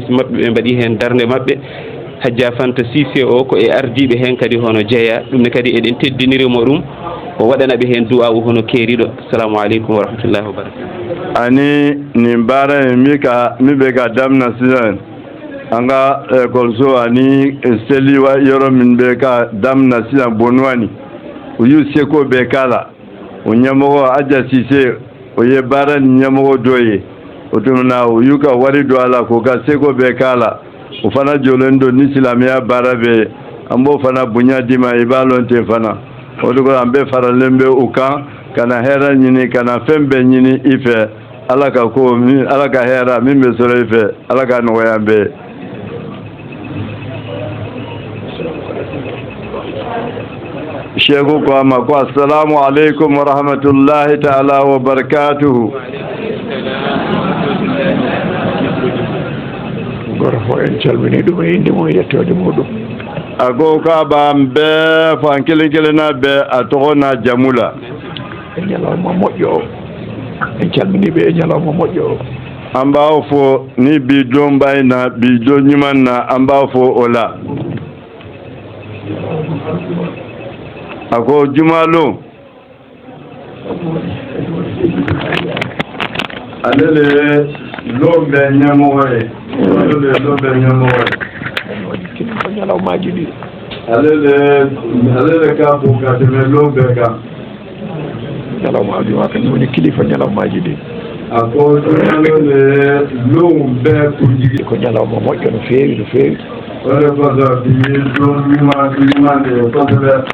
mabɓe ɓe mbaɗi hen darde mabɓe Hadja Fanta Cissé o ko e ardiɓe hen kadi hono jeeya ɗum ne kadi eɗen teddinirimo ɗum o waɗana ɓe hen du'a hono keeriɗo. Assalamu aleykum wa rahmatullahi wa barakatuh. Ani ni bara mi be ka damna sisan anga kolso ani seli wa yoro min be ka damna sisan bonwani o yu seko be kala o nyamogo Hadja Cissé o ye bara ni nyamogo doye o tumna o yu ka wari do ala ko ka seko be kala o fana jolendo ni silamiya bara be ambo fana bunya dima ibalonte fana o dugo ambe faralembe o kan kana hera nyini kana fembe nyini ife alaka ko mi alaka hera min be soro ife alaka no yambe Sheikhu ko ma ko assalamu alaikum wa rahmatullahi ta'ala wa barakatuh. Gorfo en calmini ɗum e inde mum yettode muɗum ago ka bambe fan kelen be a togona jamula e ñalawma moƴƴo o en calmini ɓe e ñalawma moƴƴo o an mbawa fo ni bijo mbayna bijo ñumanna an mbawa fo ola ako jumalo alele lombe ñamoye lombe ñamoye ko ñalawmaji ɗi alele ka fo ka teme lombe ka ñalawmaji wa kan woni kilifa ñalawmaji ɗi ako alele lombe kujigi ko ñalawma moƴƴo no feewi no feewi wala kosa bi do mimande kosa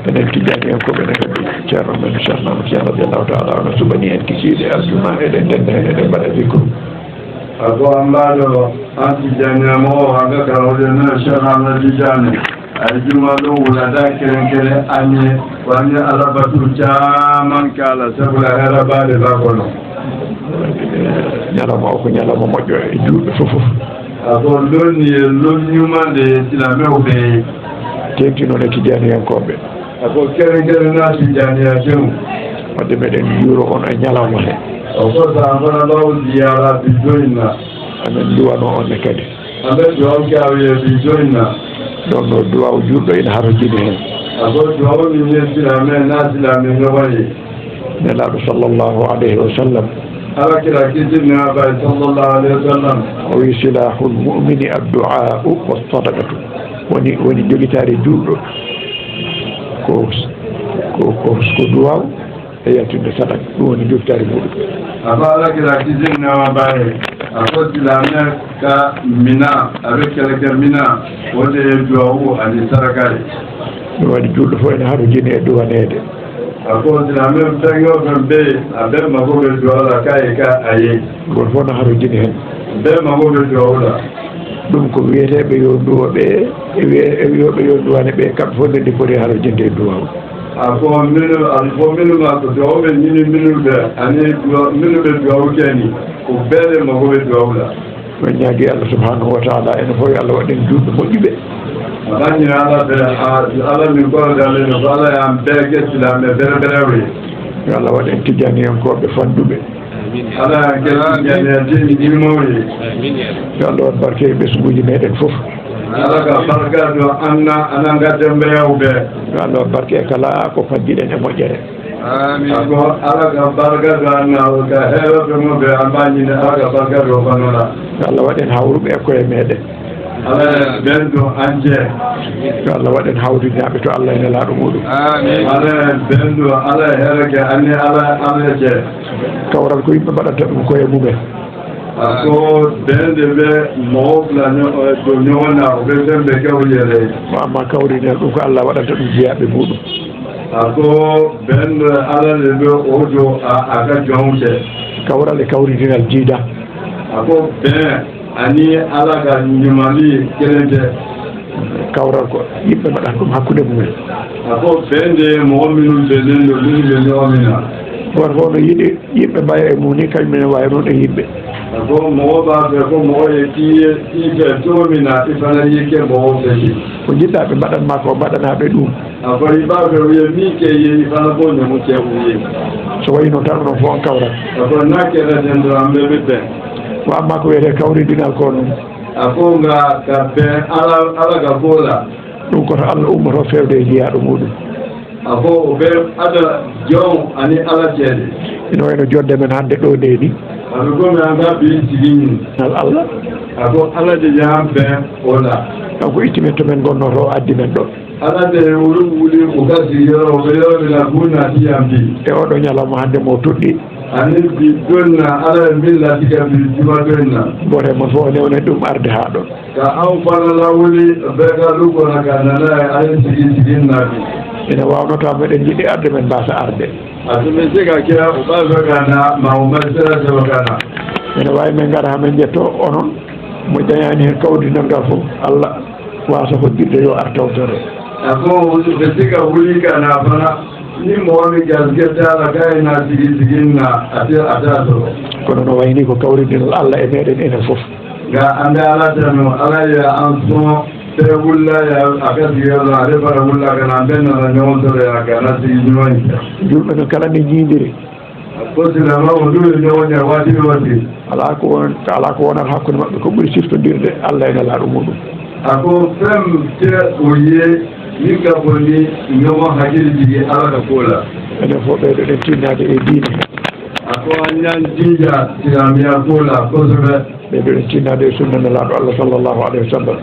enen tijani en ko ɓene kadi ceerno men Cheikh Ahmad Tidiane radiallahu taala ono suɓani en kisiiɗe aljuma eɗen ndenda hen eɗen mbaɗa zicre ako ambaɗo an tijaniyamo o aga karoɗene Cheikh Ahmad Tidiane aljuma ɗo wulata keren kere añe wani alabatu caman kala sabula hera baɗe ba kono ñalawma o ko ñalawma moƴƴo e juuɓe fof ako lonni e lonñumande silamew ɓe tengtinoon e tijaniyankoɓe ako kere kere na tijaniya tew wadde meɗen juuro on e ñalawma he o kosa fana law ziyara bi joyna amen duwano on ne kadi amen duwaw gawiye bi joyna ɗon no duwaw juurɗo ina haro jiɗi hen ako duwaw min ye silame na silame ñogoye nelaɗo sallllahu alayhi wa sallam ala kira kisinna bay sallllahu alayhi wa sallam o wi silahul mumini addu'a'u wassadaqatu woni jogitare juurɗo ko duwaw e yaltinde sadak ɗum woni jogitare muɗum afa ala kira kisinnama baye ako silame ka mina avec keleke mina wonde e duwawu ani sarakare ɗum waɗi juurɗo fof ene haɗo jini e duwanede ako silame feŋo fen ɓe aɓe mago ɓe duwawla kaye ka aye goto fof no haɗo jini hen ɓe mago ɓe duwawla ɗum ko wiyeteɓe yo duwo ɓe e wiyoɓe yo duwane ɓe kamɓe fof ndendi poti haɗo jinde e duwaw ako minu ma ko duwawɓe ñini minuɓe ani minuɓe duwawu keni ko ɓeɗe mago ɓe duwawla min ñaagui Allah subhanahu wa taala ene fof yo Allah waɗen juuɗe moƴƴuɓe aɗañi ala ɓe ala min korodalene ko ala yan ɓe gestilaɓe bere berewri yo Allah waɗen tijaniyankoɓe fanduɓe ala gestijanea dini ɗimowri yo Allah waɗ barke e ɓesguji meɗen fof ala ka barka do anan gadden ɓeyawɓe yo Allah waɗ barke e kala ko fajjiɗen e moƴƴere ako ala ka barka do anna ka heeroɓe moɓe ambañine ala ka barka do fanola yo Allah waɗen hawruɓe e koye meɗen ala ɓenɗo anje yo Allah waɗen hawrinaɓe to Allah ene laaɗo muɗum ala ɓenɗo ala hereke anni ala je kawral ko yimɓe mbaɗata ɗum koye mumen ako ɓenɗe ɓe mawfla do ñowna ko ɓe semɓe kewjere amma kawrinen ɗum ko Allah waɗanta ɗum jeeyaɓe muɗum ako ɓenɗo alale ɓe ojo aka jonte kawral e kawritinal jiida ako ɓen ani ala ka ñumali kelente kawral ko yimɓe mbaɗata ɗum hakkude mumen ako ɓende mo minum ɓe nendo ɗum ɓe ñomina goto fof no yiɗi yimɓe mbaya e mum ni kañumen wawi noon e yimɓe ako mowo ɓaɓe ko mowo e kiife tomina ifana yikke mowo ɓeti ko jiɗɗa ɓe mbaɗanma ko mbaɗanaɓe ɗum ako yiɓaɓe wiye mi ke yeyi fana bo ñomo ceeɓu wiye so wayi noon tan onon fof on kawrat ako nakkeɗaten ɗo amɓe ɓiɓɓe ko amma ko wiyete kawridinal ko noon ako nga ka be ala ga bola ɗum koto Allah ummoto fewde e jiyaɗo muɗum ako be ada jon ani ala jede ino wayno jodde men hande ɗo nde ni ako gomi anga bi sigin al Allah ako ala de jam be wala kanko ittimen to men gonno to addi men ɗo ala de wuli ko gasi yoro be yoro la bunna tiyambi e oɗo ñalawma hande mo tuɗɗi ani bi donna ala billa diga bi juma donna bore mo fo ne woni ɗum arde ha ɗon ka an fana la wuli be ga lugo na kana la ala sigin nabi ene wawnoto meɗen jiɗi arde men mbasa arde atume sega ke o ba be kana ma o masira se kana ene wawi men gara hamen jetto onon mo jañani hen kawdinal ngal fof Allah wasa hoddirde yo artawtore ako be sega wuli kana fana ni mo mi gasgeta la kay na sigin na ata so kono no wayni ko kawridinal Allah e meɗen enen fof ga anda ala tano ala ya an so te wulla ya akasi ya la re para wulla kana benna la nyon to ya kana sigin woni julɓe no kala ni jiidiri ko sila ma o du nyon ya wadi ala ko wonat hakkude maɓɓe ko ɓuri siftodirde Allah e nelaɗo muɗum ako fem te oye ni ka boni nyomo hakili jigi ala ka kola enen fof ɓeyɗo ɗen tinnade e diine ako anyan jinja tiamiya kola ko sobe ɓeyɗo ɗen tinnade e sunna nelaɗo Allah sallllahu alayhi wa sallam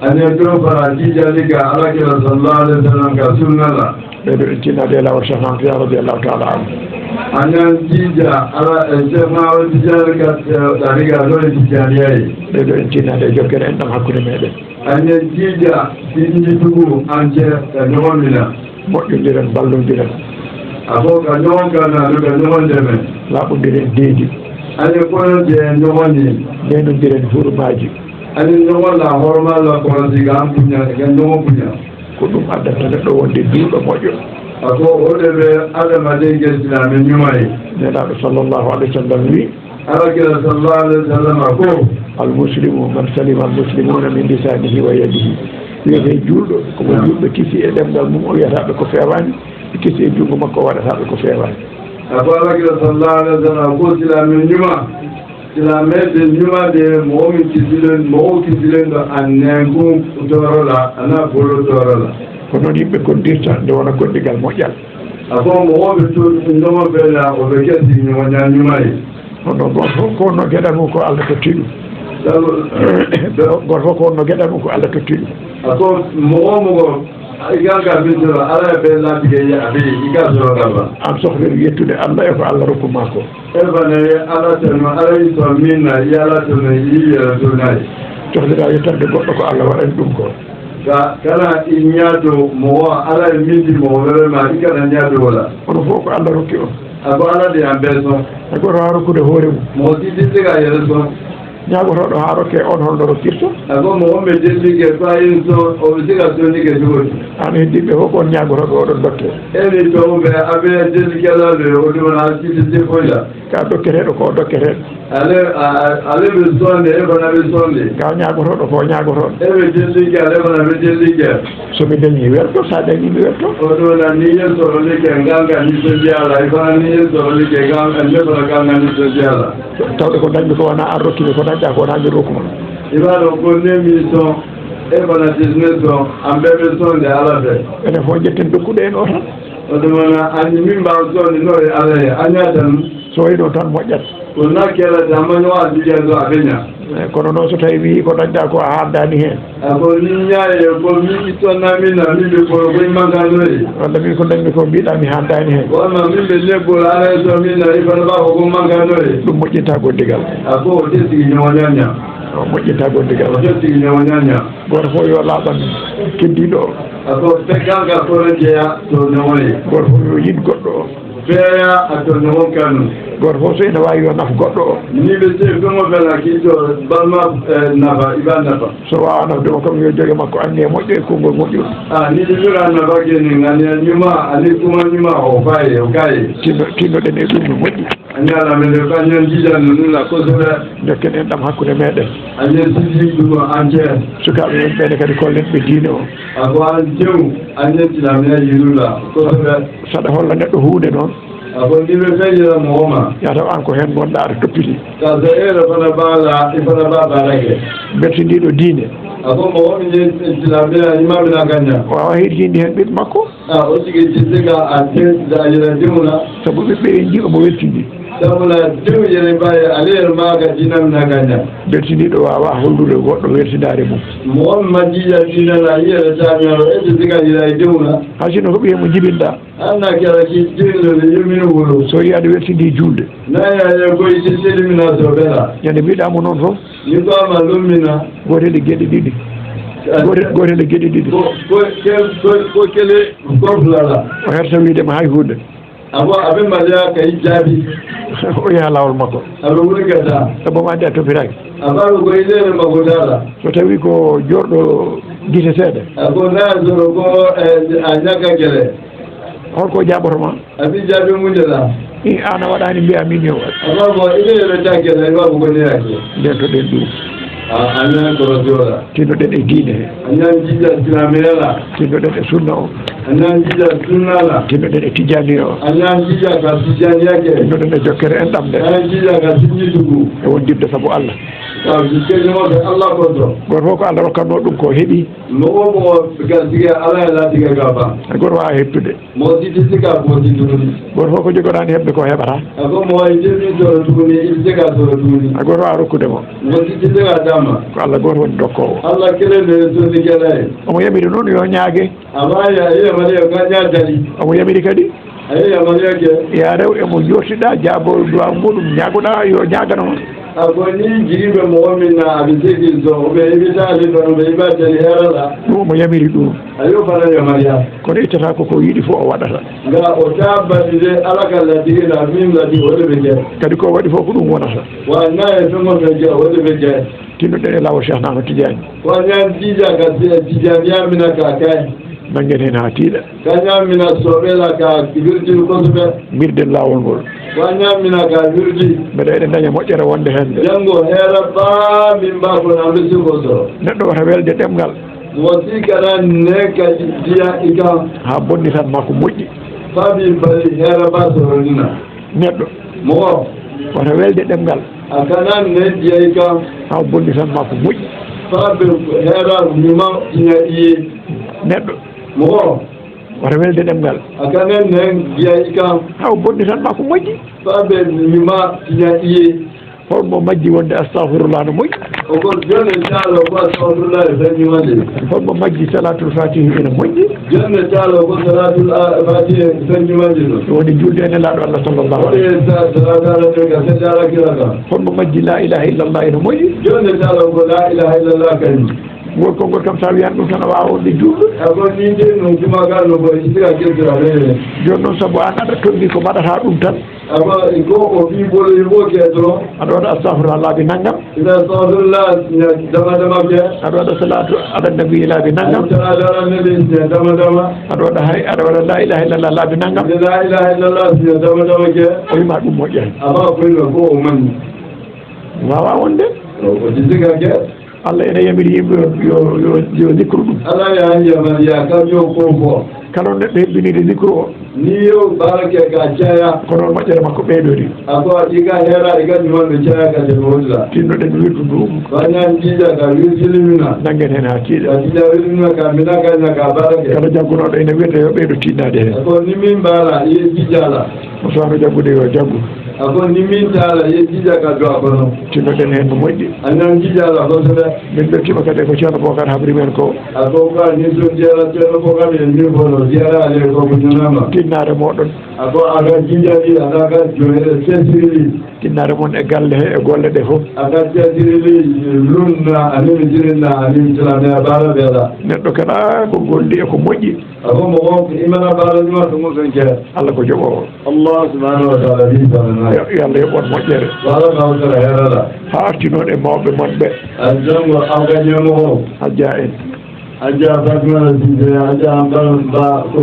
ane do para jinja liga ala kila sallallahu alaihi wasallam ka sunna la ɓeyɗo ɗen tinnade e lawol Cheikh Hamfiya radiallahu taala anhu anyan jinja ala sema o tijari ka dariga do tijari yayi ɓeyɗo ɗen tinnade e jokkere en ɗam hakkude meɗen anyan jinja tinji tugu anje ka nyomina moƴƴodiren ballodiren ako ka nyom kana do ka nyom deme laaɓodiren deedi ane kono je nyomoni nenodiren hurmaji ane nyom la horma la ko siga am punya ga nyom punya ko ɗum addanta neɗɗo wonde duuɗo moƴƴo ako o deɓe adama de guesɗiname ñumayi nelaɗo sallllahu alayhi wa sallam wi ala kila sallallahu alayhi wa sallam ko almuslimu man salima almuslimuna min lisanihi wa yadihi wiyete julɗo komo julɗo kisi e ɗemgal mum o wiyataɓe ko fewani kisi e junngo makko o waɗataɓe ko fewani ako ala kila sallallahu alayhi wa sallam ko silame ñuma silame de ñumade mowomi kisilen mowo kisilen ɗo annenku torola ana bolo torola ko noon yimɓe koddirta nde wona koddigal moƴƴal ako mo woɓe ndomo feela oɓe kesi ñoña ñumayi on ɗon goto fof ko wonno gueɗal mum ko Allah totti ɗum goto fof ko wonno gueɗal mum ko Allah totti ɗum ako mo womogo iganga bisoro ala e ɓe laabige aɓe iga soro gaba an sohlir yettude Allah e ko Allah rokkuma ko efane ala teno ala yi so minna yi ala teno yi yere tonayi sohlira yettande goɗɗo ko Allah waɗani ɗum ko kana i ñaato mo ala e mindi mo vraiment i kana ñaato wala ono fof ko Allah rokki on ako ala de an bee son e goto ha rokkude hoore mum mo titiga yere son ñagotoɗo ha rokke on holno rokkirto ako mo wonɓe dellige fa in son oɓe siga sonike jogoti an heddiɓe fof on ñagotoɓe oɗon dokke eni toɓe aɓe delligelaɓe o ɗumon a titite foyla ka dokketeɗo ko dokketeɗo ale ɓe sonde efana ɓe sonde ka ñagotoɗo ko ñagotoɗo eɓe dellige ale fana ɓe dellige somi dañi werto sa dañimi werto o ɗumona ni yen sorolike ganga ni so jeyala e fana ni yen sorolike ndefana ganga ni so jeyala tawde ko dañmi ko wona an rokkimi ko dañƴa ko wona min rokkuma ibaɗo ko nemi son e fana tisne son an ɓeɓe sonde ala fe enen fof jetten dokkuɗe en o tan o ɗumona ani min mbaw sonde no e ala he a ñatan so wayi ɗo tan moƴƴat ko nakkelade amañowa dijen so a feña kono noon so tawi wi ko dañɗa ko a haaldani hen ako ni ñaye ko mi ittonnamina min ɓe kono koye mankanoyi walla min ko dañmi ko mbiɗa mi haaldani hen wonno min ɓe nebbol ala e so min ifana ɓa koko mankanoyi ɗum moƴƴinta gondigal ako o teskii ñowoñaña o moƴƴinta gondigal o teskii ñowoñaña goto fof yo laaɓan keddiɗo o ako fekkanka kono jeeya to ñowoyi goto fof yo yiɗ goɗɗo o feeya a to ñowon kanu goto fof so ene wawi yo naf goɗɗo o ni ɓe sefi ɗumo fela kiito balma nafa iba nafa so wawa nafdemo comme yo jogue makko anni e moƴƴo e konngol moƴƴuɗo a ni ɗiɗira nafa keni ani ñuma ani kuma ñuma o faye o kaye tinnoɗen e ɗum no moƴƴi ani ala mele ko añen jijanno nula kosoɓe jokken en ɗam hakkude meɗen añen siji ɗumo entiére sukaɓe men ɓene kadi kollen ɓe diine o ako an tew añen tilamina yinula kosoɓe saɗa holla neɗɗo hunde noon ako ndiɓe feƴira mo woma yataw an ko hen gonɗa aɗa toppiti ka so ere fana baala fana ba balake bertindiɗo diine ako mo womi je silamina imamina gagna wawa heɗitinde hen ɓiɓɓe makko o sigi tisiga a ajira dimuna saabu ɓiɓɓe en jiiɓa mo weltindi sabula diwjene mbawi aleyel maga dinamina gagna bertindiɗo wawa hollude goɗɗo weltidare mum mo womi majjiya dinana yiyere tamiaro e tisiga jira e dimuna hasino ko ɓiye mo jibinɗa anna kera ki dinlode yummini wuuro so yiyaɗa weltindi julde nayaye koye si selimina so ɓela ñande mbiɗamo noon foof ni bama lummina gotele gueɗe ɗiɗi gotele gueɗe ɗiɗi ko kele goflala o herta widema hay hunde abo aɓe mbaɗoya kay jaabi o yaha lawol makko aɓe wuri gata sabu andi a topiraki abaɗo koye lere makko dala so tawi ko jorɗo guite seeɗa ako nasoro ko a ñagga guele holko jaɓotoma abi jaabi mundela i an a waɗani mbiya min yo ababo ileyere ta guele waɓo ko neyake nden to ɗen ɗum a ñan korojola tinnoɗen e diine he a ñan jija silameyala tinnoɗen e sunna o a ñan jija sunnala tinnoɗen e tijani o a ñan jija ka tijaniyake tinnoɗen e jokkere enɗamde a ñan jija ka siñitugu e wondirde saabu allah taw keñomoɓe allah koto goto fof ko allah rokkanno ɗum ko heeɓi mo womo gasige ala e laatiga ga ba hay goto wawa heɓtude mo sitisika mo situguni goto fof ko jogoɗani heɓde ko heɓata ako mo wawi jirni soro tuguni ilsika soro tuguni hay goto wawa rokkude mo mo sitisika dama ko allah goto woni dokkowo allah kelende sonni kelaye omo yamiri noon yo ñaage amaya yiyamariya gaña dali omo yamiri kadi ayi yamariyake ya rew emo jortiɗa jaabo duwa muɗum ñagoɗa yo ñaganoma ako ni jiriɓe mo wominna aɓe sigi so oɓe heɓitali ɗon oɓe heɓateli herala ɗum omo yamiri ɗum ayo fana yamariya kono ittata koko yiiɗi fof o waɗata nga o tabbati de alaka latigina min lati woɗe ɓe jee kadi ko waɗi fof ko ɗum wonata wa naye femoɓe je woɗe ɓe jee tinnoɗen e lawol cheikh nano tidiani wa ñan jija ka tijani yamina ka kay nangen hen ha tiiɗa ka ñamina soɓela ka wirdi kosuɓe mirden lawol ngol wa ñamina ka wirdi mbeɗa eɗen daña moƴƴere wonde hende janngo heera ɓa min mbakon amɓe sigo soro neɗɗo wata welde ɗemgal mo sikana ne ka jiya ikan ha bonni tan makko moƴƴi fabi bali heera ɓa soronina neɗɗo mo wata welde ɗemgal a kana ne jiya ikan ha bonni tan makko moƴƴi fabi heera mima tiña iye neɗɗo mo wata welde ɗemgal a kana ne jiya ikan ha bonni tan makko moƴƴi fabi mima tiña iye holmo majji wonde astahfirullah no moƴƴi oko jonne taalo ko astahfirullah e sañimande holmo majji salatul fatihi ene moƴƴi jonne taalo ko salatul fatihi e sañimande ɗo woni julde ene laaɗo allah sallllahu alayhi salatalaɓe ka seddara kiraka holmo majji la ilaha illallah ene moƴƴi jonne taalo ko la ilaha illallah kañum ngol konngol kam sa wiyani ɗum tan a wawa wonde julɗo ako ni de no jumagal no ko sika kirtirade joni noon saabu an aɗa tonndi ko mbaɗata ɗum tan aba ko o fi bolo yibo ke dron aɗa waɗa astahfirullah laabi naggam ina astahfirullah dama ke aɗa waɗa salatu ala nabi laabi naggam ala nabi dama aɗa waɗa aɗa waɗa la ilaha illallah laabi naggam la ilaha illallah dama ke o wima ɗum moƴƴani aba koyno ko o manni wawa wonde o sika ke allah ene yamiri yimɓe yo zicre ɗum ala ya kamƴo ko fo kala on neɗɗo heɓɓinide zicre o ni yo barake ka caya ko noon moƴƴere makko ɓeydori ako iga heera iga ñumanɓe caya ka ten wodla tinnoɗen wirdu ndu bañan jiija ka wirtilimina nangen hen ha tiiɗa ka jiija wirtimina ka mina kaña ka barake kala jaggunoɗo ene wirde yo ɓeydo tinnade hen ako ni min mbaala ye jiijala o sowano jaggude yo jaggu ako ni min taala ye jiija ka do a kono tinnoɗen hen no moƴƴi anan jiijala ko sode min ɓertima kadi ko ceerno bocar habri men ko ako ka ni so jeera ceerno bocar en min fono jeera ale ko ko junama tinnare moɗon ako aga jiijaɗi ana ka joere sesirili tinnare moon e galle he e golle ɗe fof aga sesirili lunna animi jirinna animi tilane a baara ɓeeɗa neɗɗo kala ko golli e ko moƴƴi ako mo wonko imana baarañuma to musen kee allah ko joɓowo allah subhanahu wa taala wisanana yo allah yoɓon moƴƴere wala kawtara heerala ha artinoɗe mawɓe monɓe a jango awgañemo o hajja en Adja Fatimata Cissé Adja Ba ko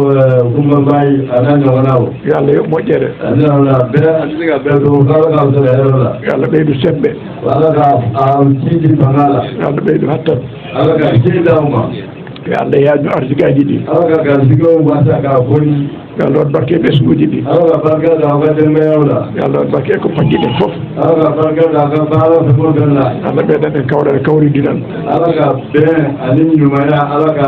Kumba Mbaye anani wona o yo allah yoɓ moƴƴere adina wona ɓe anditiga ɓe ɗo kala kawtara heerala yo allah ɓeydu semɓe wala ka a tiiɗi bangala yo allah ɓeydu hattan ala ka tiiɗawma yo Allah yaajnu arsikaji ɗi alaka ka sigo wasa ka foni yo Allah on barke ɓesguji ɗi alaka barka da ka dembe yawla yo Allah on barke ko panɗiɗen fof alaka barka da ka baara fo bella Allah ɓeɗan en kawɗare kawridinan alaka be anin nyumaya alaka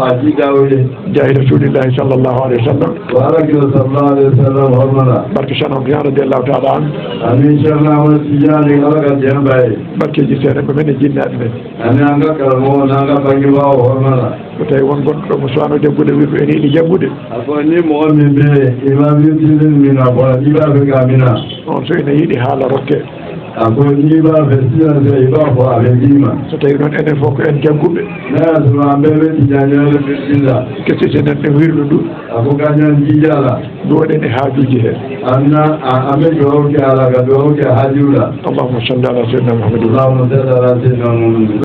a jidawde jahi rasulillahi sallllahu alayhi wa sallam wa alaka sallallahu alaihi wasallam hormana barke Cheikh Ahmadou Tidiane radiallahu taala an amin Cheikh Ahmadou Tidiane alaka jembaye barkeji seeɗa ko men e jinnaɓe men ani anga kalmo nanga bangi bawo hormana so tawi won gonɗo ɗo mo suwano jaggude wirɗo ene yiɗi jaggude ako ni mo min be imam yudin mina ko ibabe gamina on so ene yiɗi haala rokke ako ibabe siyase iba ko aɓe ndima so tawi noon enen fof ko en jagguɓe nayasuma ɓeɓe tijañale bisilla kesi senen ɗen wirɗo ndu ako kañan jijala duwaɗen e haajuji he anna aɓe jowke ala ka jowke hajula allahuma salli ala seydina mouhamadou allahuma salli ala sayyidina muhammad